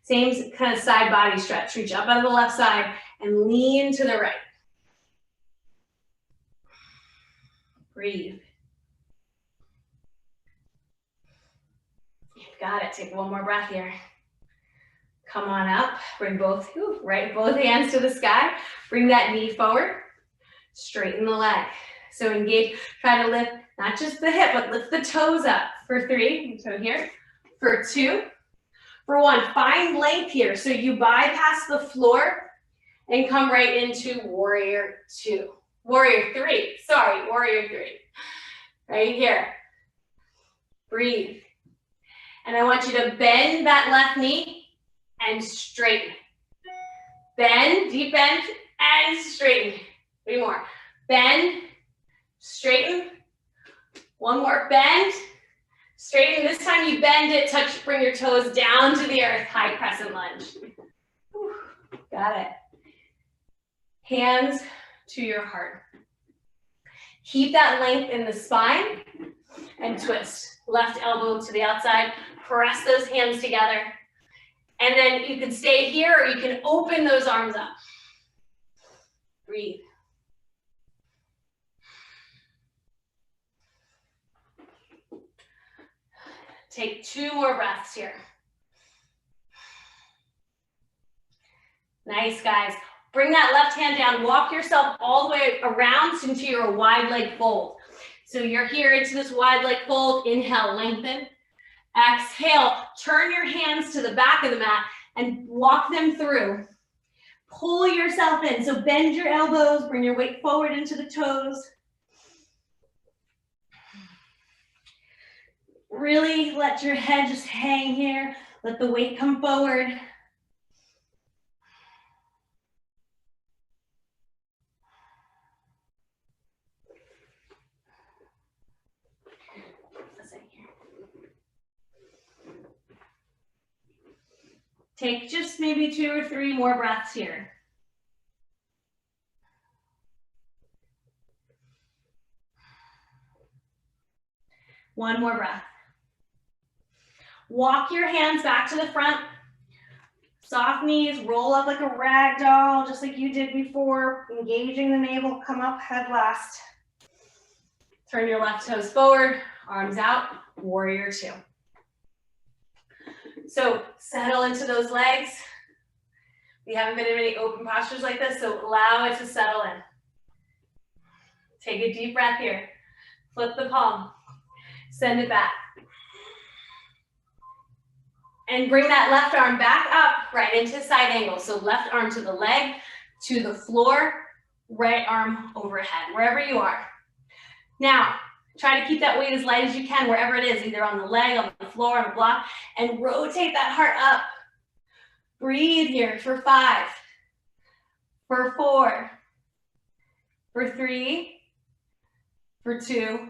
Same kind of side body stretch. Reach up out of the left side and lean to the right. Breathe. You've got it. Take one more breath here. Come on up. Bring both hands to the sky. Bring that knee forward. Straighten the leg. So engage. Try to lift not just the hip, but lift the toes up. For 3, so here. For 2. For 1, find length here. So you bypass the floor and come right into warrior 2. Warrior 3, sorry, warrior 3. Right here. Breathe. And I want you to bend that left knee and straighten. Bend, deep bend, and straighten. 3 more. Bend, straighten. 1 more, bend, straighten. This time you bend it, touch, bring your toes down to the earth, high crescent lunge. Whew, got it. Hands to your heart. Keep that length in the spine and twist. Left elbow to the outside, press those hands together. And then you can stay here or you can open those arms up. Breathe. Take 2 more breaths here. Nice, guys. Bring that left hand down. Walk yourself all the way around into your wide leg fold. So you're here into this wide leg fold. Inhale, lengthen. Exhale, turn your hands to the back of the mat and walk them through. Pull yourself in. So bend your elbows, bring your weight forward into the toes. Really let your head just hang here. Let the weight come forward. Take just maybe 2 or 3 more breaths here. One more breath. Walk your hands back to the front. Soft knees, roll up like a rag doll, just like you did before. Engaging the navel, come up head last. Turn your left toes forward, arms out, warrior 2. So settle into those legs. We haven't been in many open postures like this, so allow it to settle in. Take a deep breath here. Flip the palm. Send it back. And bring that left arm back up, right into side angle. So left arm to the leg, to the floor, right arm overhead, wherever you are. Now, try to keep that weight as light as you can, wherever it is, either on the leg, on the floor, on the block, and rotate that heart up. Breathe here for 5, for 4, for 3, for 2,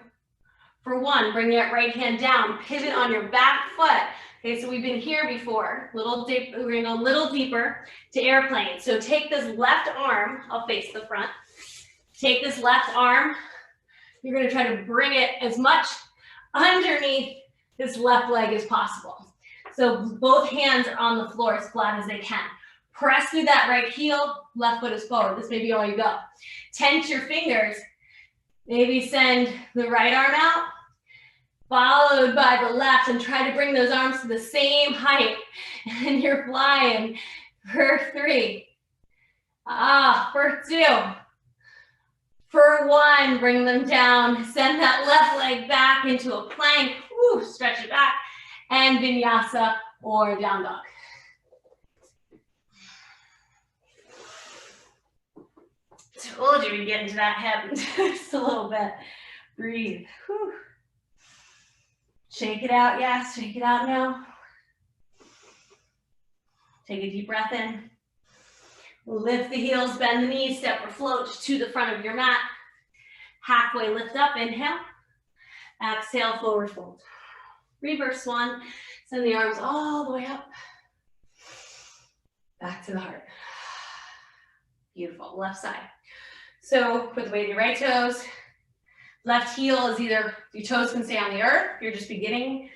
for 1. Bring your right hand down, pivot on your back foot. Okay, so we've been here before, we're gonna go a little deeper to airplane. So take this left arm, I'll face the front. Take this left arm, you're gonna try to bring it as much underneath this left leg as possible. So both hands are on the floor as flat as they can. Press through that right heel, left foot is forward. This may be all you go. Tense your fingers. Maybe send the right arm out, followed by the left, and try to bring those arms to the same height. And you're flying for 3. For 2. For 1, bring them down. Send that left leg back into a plank. Woo, stretch it back. And Vinyasa or down dog. Told you we'd get into that hip just a little bit. Breathe. Whew. Shake it out, yes. Shake it out now. Take a deep breath in. Lift the heels, bend the knees, step or float to the front of your mat. Halfway lift up, inhale. Exhale, forward fold. Reverse one. Send the arms all the way up. Back to the heart. Beautiful, left side. So put the weight of your right toes. Left heel is either, your toes can stay on the earth, you're just beginning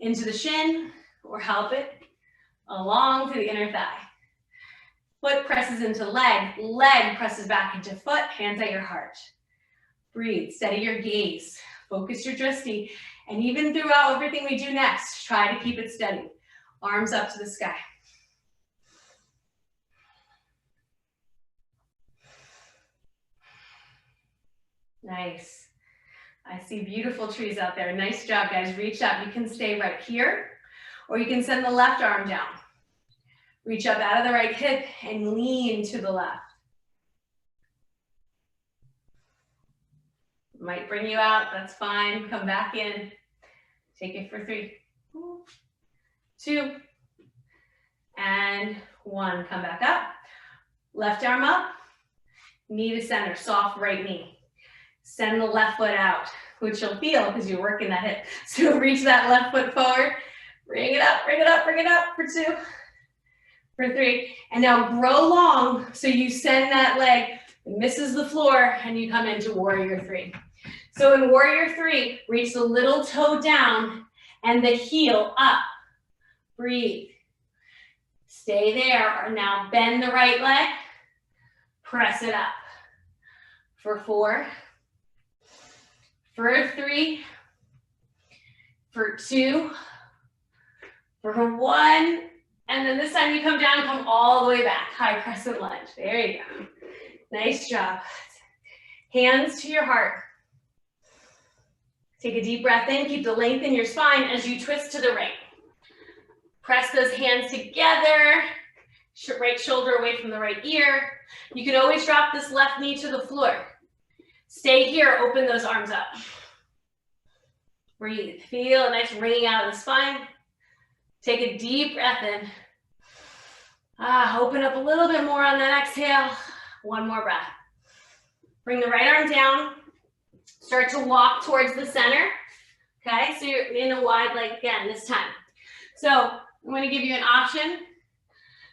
into the shin, or help it along to the inner thigh. Foot presses into leg, leg presses back into foot, hands at your heart. Breathe, steady your gaze, focus your drishti, and even throughout everything we do next, try to keep it steady. Arms up to the sky. Nice. I see beautiful trees out there. Nice job, guys. Reach up. You can stay right here, or you can send the left arm down. Reach up out of the right hip and lean to the left. Might bring you out, that's fine. Come back in. Take it for 3, 2, and 1. Come back up. Left arm up. Knee to center, soft right knee. Send the left foot out, which you'll feel because you're working that hip. So reach that left foot forward. Bring it up, bring it up, bring it up for 2, for 3. And now grow long so you send that leg, it misses the floor, and you come into warrior 3. So in warrior 3, reach the little toe down and the heel up. Breathe. Stay there. Or now bend the right leg. Press it up. For 4. For 3. For 2. For 1. And then this time you come down, come all the way back. High crescent lunge. There you go. Nice job. Hands to your heart. Take a deep breath in. Keep the length in your spine as you twist to the right. Press those hands together. Right shoulder away from the right ear. You can always drop this left knee to the floor. Stay here. Open those arms up. Breathe. Feel a nice ringing out of the spine. Take a deep breath in. Open up a little bit more on that exhale. One more breath. Bring the right arm down. Start to walk towards the center. Okay, so you're in a wide leg again this time. So I'm going to give you an option.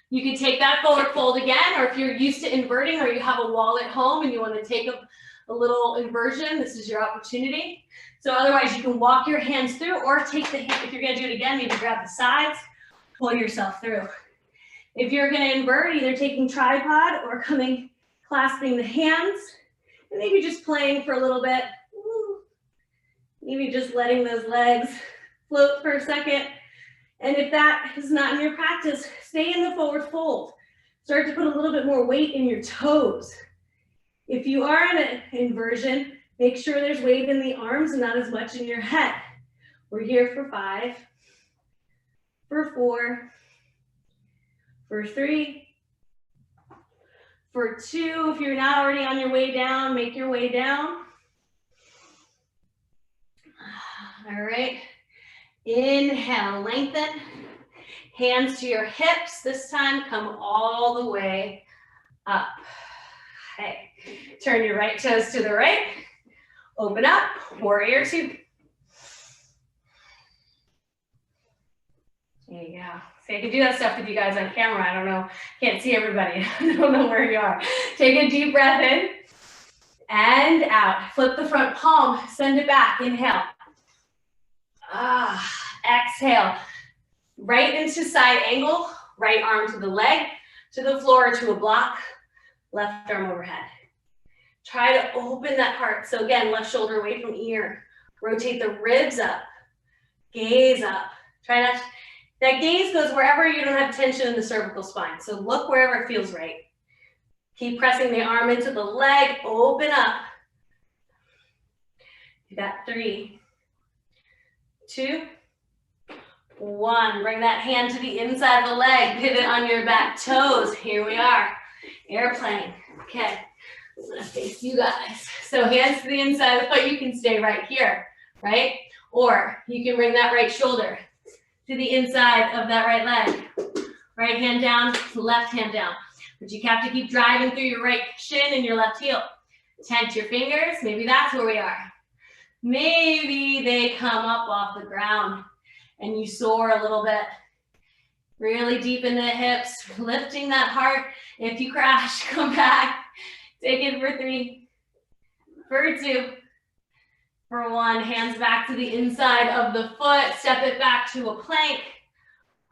You can take that forward fold again, or if you're used to inverting or you have a wall at home and you want to take a little inversion, this is your opportunity. So otherwise you can walk your hands through or take the hand, if you're going to do it again, maybe grab the sides, pull yourself through. If you're going to invert, either taking tripod or clasping the hands, and maybe just playing for a little bit. Maybe just letting those legs float for a second. And if that is not in your practice, stay in the forward fold. Start to put a little bit more weight in your toes. If you are in an inversion, make sure there's weight in the arms and not as much in your head. We're here for 5, for 4, for 3, for 2. If you're not already on your way down, make your way down. All right. Inhale, lengthen. Hands to your hips. This time, come all the way up. Okay. Turn your right toes to the right. Open up, warrior 2. There you go. See, I can do that stuff with you guys on camera. I don't know. Can't see everybody. I don't know where you are. Take a deep breath in and out. Flip the front palm. Send it back. Inhale. Exhale. Right into side angle. Right arm to the leg, to the floor, to a block. Left arm overhead. Try to open that heart. So again, left shoulder away from ear. Rotate the ribs up. Gaze up. Try not to, that gaze goes wherever you don't have tension in the cervical spine. So look wherever it feels right. Keep pressing the arm into the leg. Open up. You got 3, 2, 1. Bring that hand to the inside of the leg. Pivot on your back toes. Here we are. Airplane. Okay. I'm gonna face you guys. So hands to the inside of the foot. You can stay right here, right? Or you can bring that right shoulder to the inside of that right leg. Right hand down, left hand down. But you have to keep driving through your right shin and your left heel. Tent your fingers, maybe that's where we are. Maybe they come up off the ground and you soar a little bit. Really deepen the hips, lifting that heart. If you crash, come back. Take it for 3, for 2, for 1. Hands back to the inside of the foot. Step it back to a plank.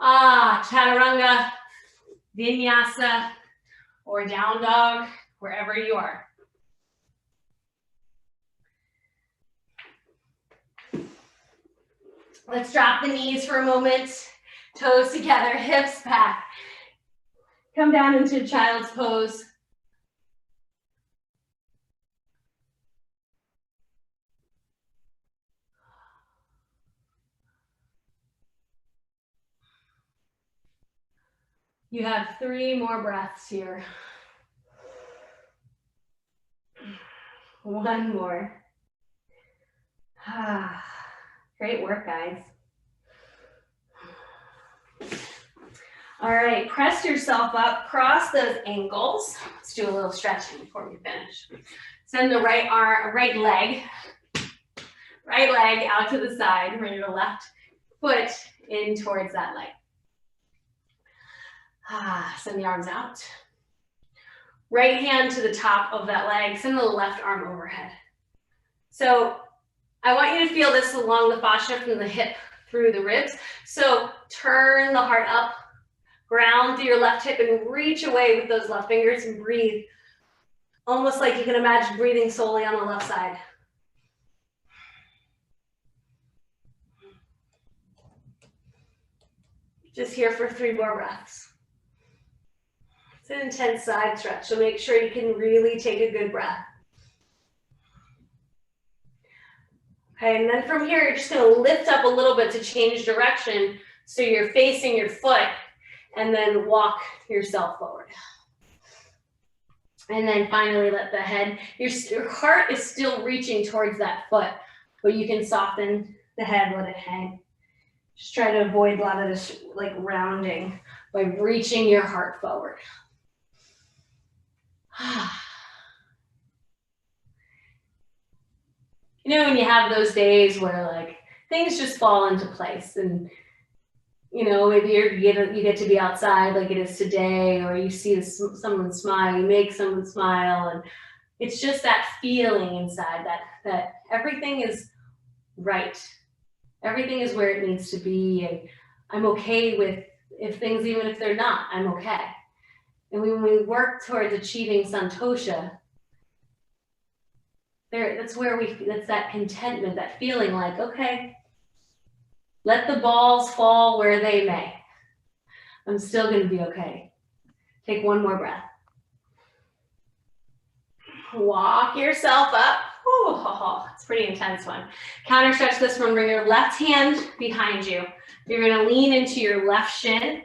Chaturanga, Vinyasa, or down dog, wherever you are. Let's drop the knees for a moment. Toes together, hips back. Come down into child's pose. You have 3 more breaths here. 1 more. Great work, guys. All right, press yourself up, cross those ankles. Let's do a little stretching before we finish. Send the right leg out to the side, bring your left foot in towards that leg. Send the arms out. Right hand to the top of that leg, send the left arm overhead. So I want you to feel this along the fascia from the hip through the ribs. So turn the heart up, ground through your left hip and reach away with those left fingers and breathe. Almost like you can imagine breathing solely on the left side. Just here for 3 more breaths. It's an intense side stretch, so make sure you can really take a good breath. Okay, and then from here, you're just gonna lift up a little bit to change direction so you're facing your foot and then walk yourself forward. And then finally let the head, your heart is still reaching towards that foot, but you can soften the head, let it hang. Just try to avoid a lot of this like rounding by reaching your heart forward. You know, when you have those days where like things just fall into place and you know, maybe you get to be outside like it is today, or you see someone smile, you make someone smile, and it's just that feeling inside that everything is right. Everything is where it needs to be, and I'm okay with if things, even if they're not, I'm okay. And when we work towards achieving santosha, that's that contentment, that feeling like, okay, let the balls fall where they may. I'm still going to be okay. Take 1 more breath. Walk yourself up. Ooh, it's a pretty intense one. Counter stretch this one. Bring your left hand behind you. You're going to lean into your left shin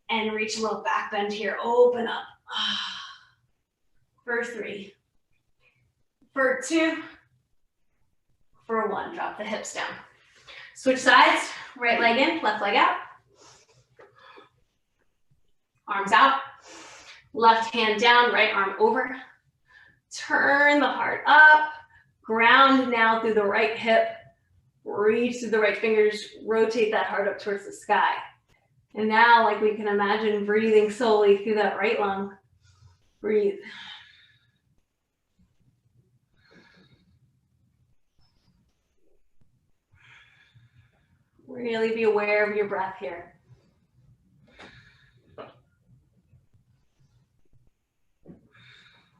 and reach a little back bend here. Open up. For 3. For 2. For 1. Drop the hips down. Switch sides. Right leg in, left leg out. Arms out. Left hand down, right arm over. Turn the heart up. Ground now through the right hip. Reach through the right fingers. Rotate that heart up towards the sky. And now, like we can imagine, breathing solely through that right lung. Breathe. Really be aware of your breath here.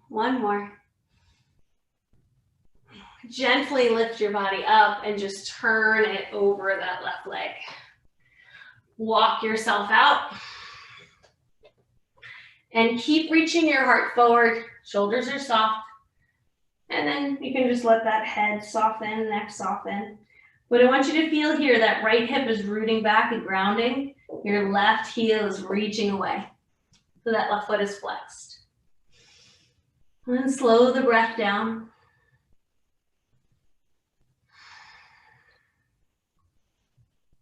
One more. Gently lift your body up and just turn it over that left leg. Walk yourself out. And keep reaching your heart forward. Shoulders are soft. And then you can just let that head soften, neck soften. What I want you to feel here, that right hip is rooting back and grounding. Your left heel is reaching away. So that left foot is flexed. And then slow the breath down.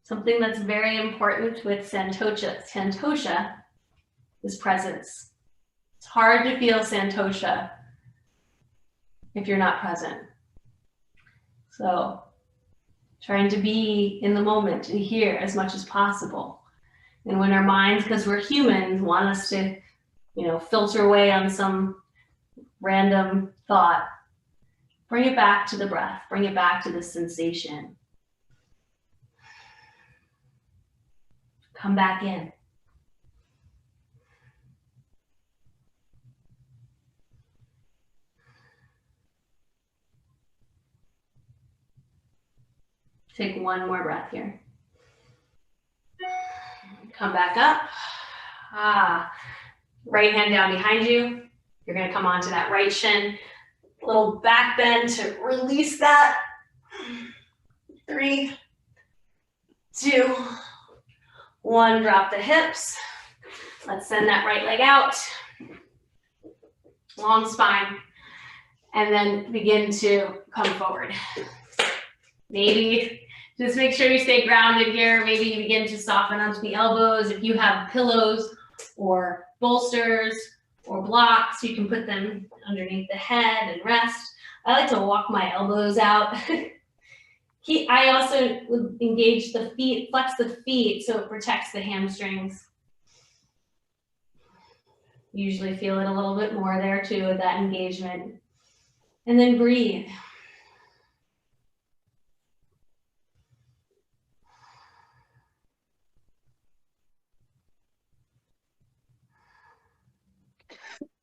Something that's very important with santosha is presence. It's hard to feel santosha if you're not present. So trying to be in the moment and here as much as possible. And when our minds, because we're humans, want us to, filter away on some random thought, bring it back to the breath, bring it back to the sensation. Come back in. Take one more breath here. Come back up. Right hand down behind you. You're going to come onto that right shin. Little back bend to release that. 3, 2, 1. Drop the hips. Let's send that right leg out. Long spine. And then begin to come forward. Maybe just make sure you stay grounded here. Maybe you begin to soften onto the elbows. If you have pillows or bolsters or blocks, you can put them underneath the head and rest. I like to walk my elbows out. I also would engage the feet, flex the feet so it protects the hamstrings. Usually feel it a little bit more there too with that engagement. And then breathe.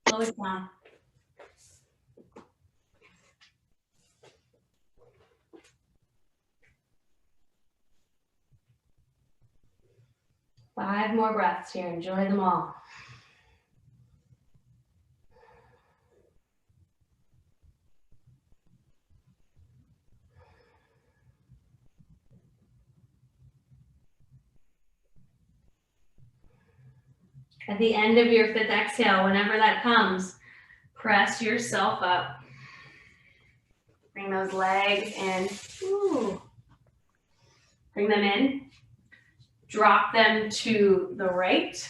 Slow it down. Five more breaths here. Enjoy them all. At the end of your 5th exhale, whenever that comes, press yourself up. Bring those legs in. Ooh. Bring them in. Drop them to the right.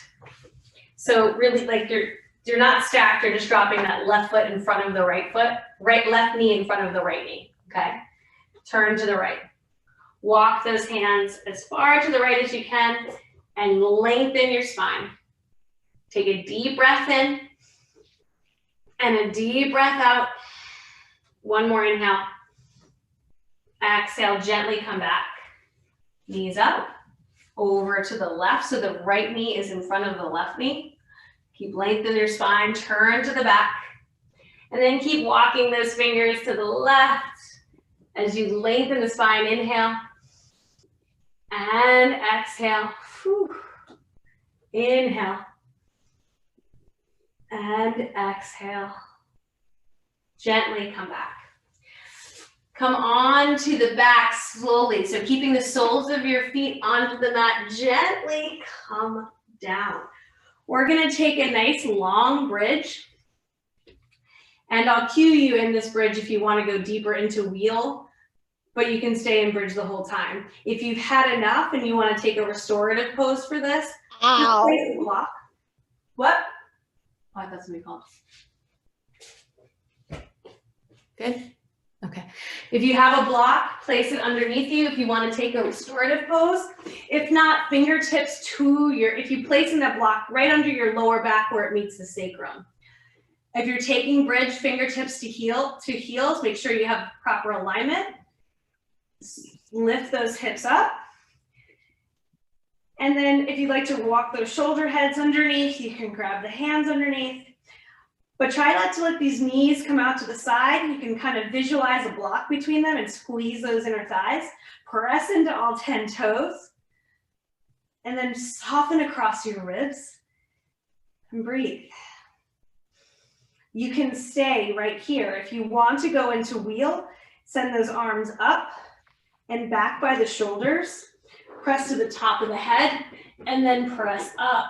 So really, like you're not stacked, you're just dropping that left foot in front of the right foot, left knee in front of the right knee, okay? Turn to the right. Walk those hands as far to the right as you can and lengthen your spine. Take a deep breath in and a deep breath out. One more inhale. Exhale, gently come back. Knees up, over to the left, so the right knee is in front of the left knee. Keep lengthening your spine, turn to the back, and then keep walking those fingers to the left as you lengthen the spine. Inhale and exhale. Whew. Inhale and exhale. Gently come back. Come on to the back slowly. So keeping the soles of your feet onto the mat, gently come down. We're gonna take a nice long bridge. And I'll cue you in this bridge if you wanna go deeper into wheel, but you can stay in bridge the whole time. If you've had enough and you wanna take a restorative pose for this, just place a block. What? Oh, I thought somebody called. Good? Okay. If you have a block, place it underneath you if you want to take a restorative pose. If not, fingertips to if you place in that block right under your lower back where it meets the sacrum. If you're taking bridge, fingertips to heels, make sure you have proper alignment. Lift those hips up. And then if you'd like to walk those shoulder heads underneath, you can grab the hands underneath. But try not to let these knees come out to the side. You can kind of visualize a block between them and squeeze those inner thighs. Press into all 10 toes. And then soften across your ribs. And breathe. You can stay right here. If you want to go into wheel, send those arms up and back by the shoulders. Press to the top of the head and then press up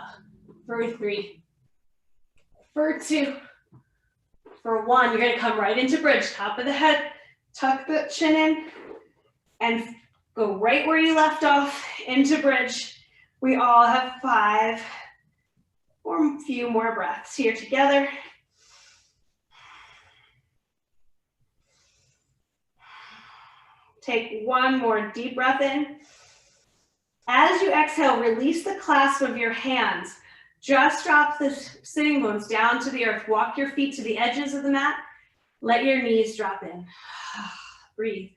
for 3, for 2, for 1. You're gonna come right into bridge, top of the head, tuck the chin in and go right where you left off into bridge. We all have 5 or a few more breaths here together. Take one more deep breath in. As you exhale, release the clasp of your hands. Just drop the sitting bones down to the earth. Walk your feet to the edges of the mat. Let your knees drop in. Breathe.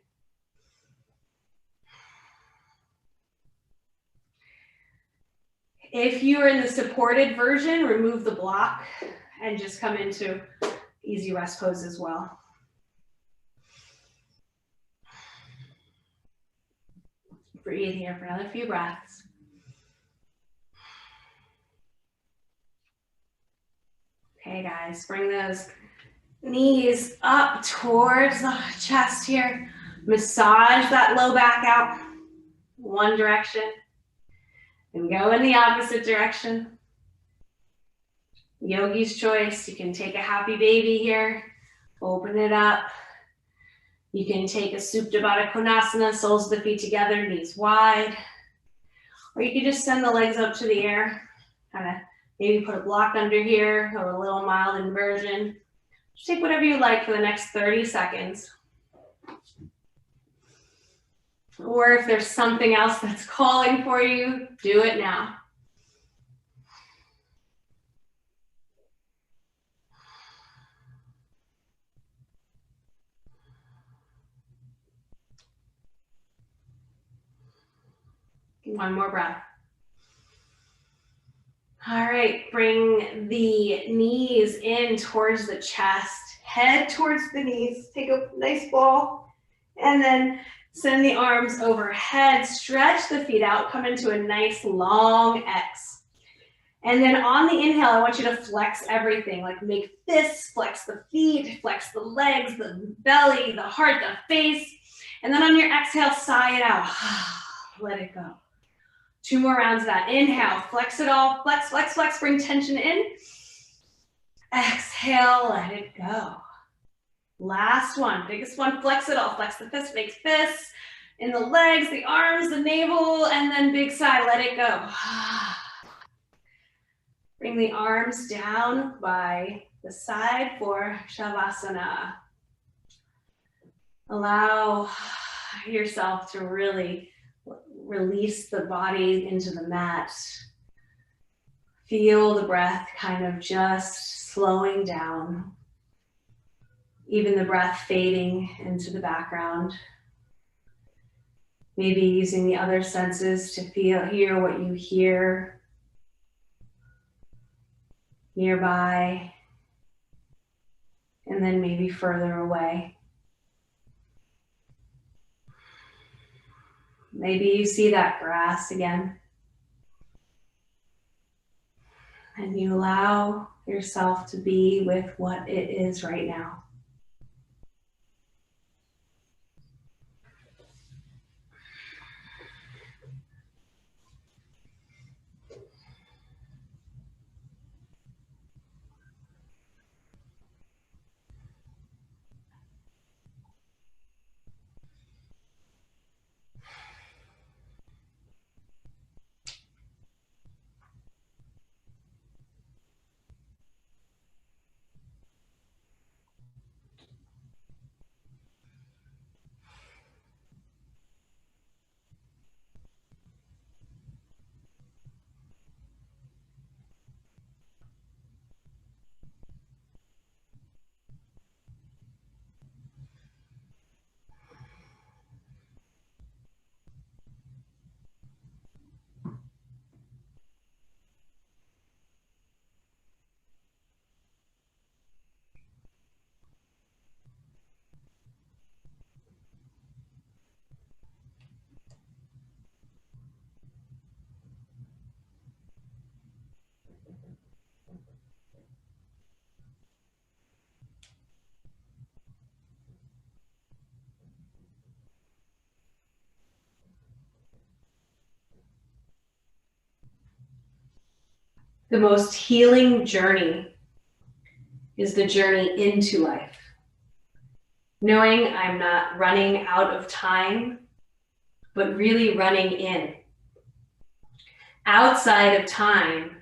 If you are in the supported version, remove the block and just come into easy rest pose as well. Breathe here for another few breaths. Okay, guys, bring those knees up towards the chest here. Massage that low back out. One direction. And go in the opposite direction. Yogi's choice. You can take a happy baby here. Open it up. You can take a Supta Baddha Konasana, soles of the feet together, knees wide. Or you can just send the legs up to the air. Kind of maybe put a block under here or a little mild inversion. Just take whatever you like for the next 30 seconds. Or if there's something else that's calling for you, do it now. One more breath. All right, bring the knees in towards the chest, head towards the knees. Take a nice ball and then send the arms overhead, stretch the feet out, come into a nice long X. And then on the inhale, I want you to flex everything, like make fists, flex the feet, flex the legs, the belly, the heart, the face. And then on your exhale, sigh it out. Let it go. 2 more rounds of that. Inhale, flex it all, flex, flex, flex, bring tension in. Exhale, let it go. Last one, biggest one, flex it all. Flex the fist, make fists in the legs, the arms, the navel, and then big sigh, let it go. Bring the arms down by the side for Shavasana. Allow yourself to really release the body into the mat. Feel the breath kind of just slowing down. Even the breath fading into the background. Maybe using the other senses to hear what you hear nearby, and then maybe further away. Maybe you see that grass again, and you allow yourself to be with what it is right now. The most healing journey is the journey into life. Knowing I'm not running out of time, but really running in. Outside of time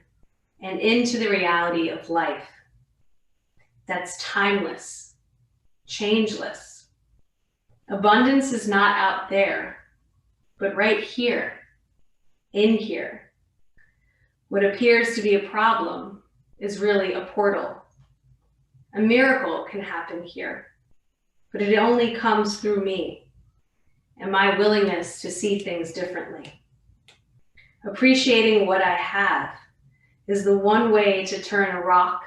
and into the reality of life. That's timeless, changeless, Abundance is not out there, but right here, in here. What appears to be a problem is really a portal. A miracle can happen here, but it only comes through me and my willingness to see things differently. Appreciating what I have is the one way to turn a rock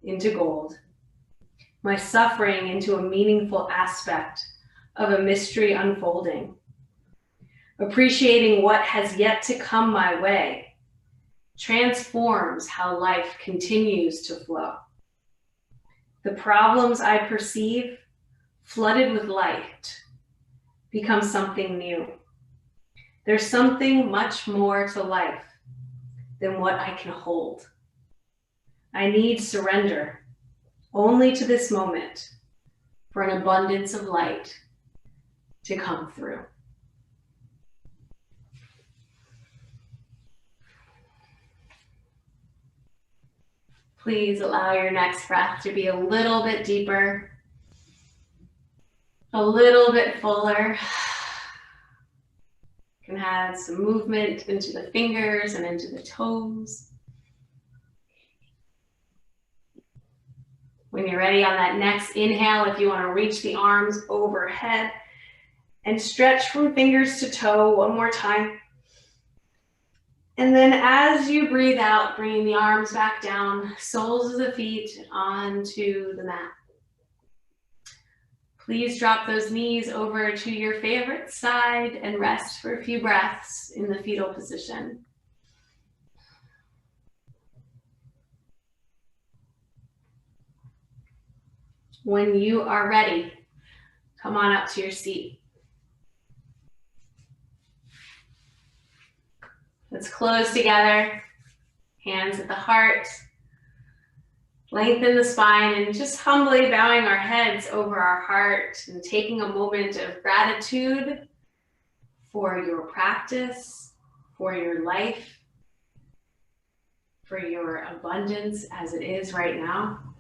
into gold, my suffering into a meaningful aspect of a mystery unfolding. Appreciating what has yet to come my way transforms how life continues to flow. The problems I perceive, flooded with light, become something new. There's something much more to life than what I can hold. I need surrender only to this moment for an abundance of light to come through. Please allow your next breath to be a little bit deeper, a little bit fuller. You can add some movement into the fingers and into the toes. When you're ready on that next inhale, if you want to reach the arms overhead and stretch from fingers to toe one more time. And then as you breathe out, bringing the arms back down, soles of the feet onto the mat. Please drop those knees over to your favorite side and rest for a few breaths in the fetal position. When you are ready, come on up to your seat. Let's close together, hands at the heart. Lengthen the spine and just humbly bowing our heads over our heart and taking a moment of gratitude for your practice, for your life, for your abundance as it is right now.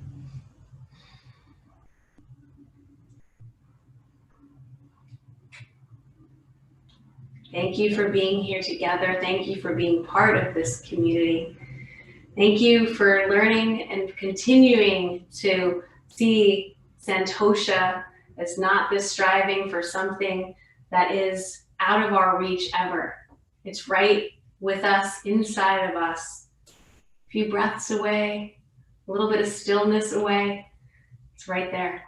Thank you for being here together. Thank you for being part of this community. Thank you for learning and continuing to see Santosha as not this striving for something that is out of our reach ever. It's right with us, inside of us. A few breaths away, a little bit of stillness away. It's right there.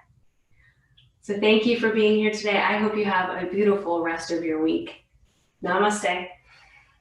So thank you for being here today. I hope you have a beautiful rest of your week. Namaste.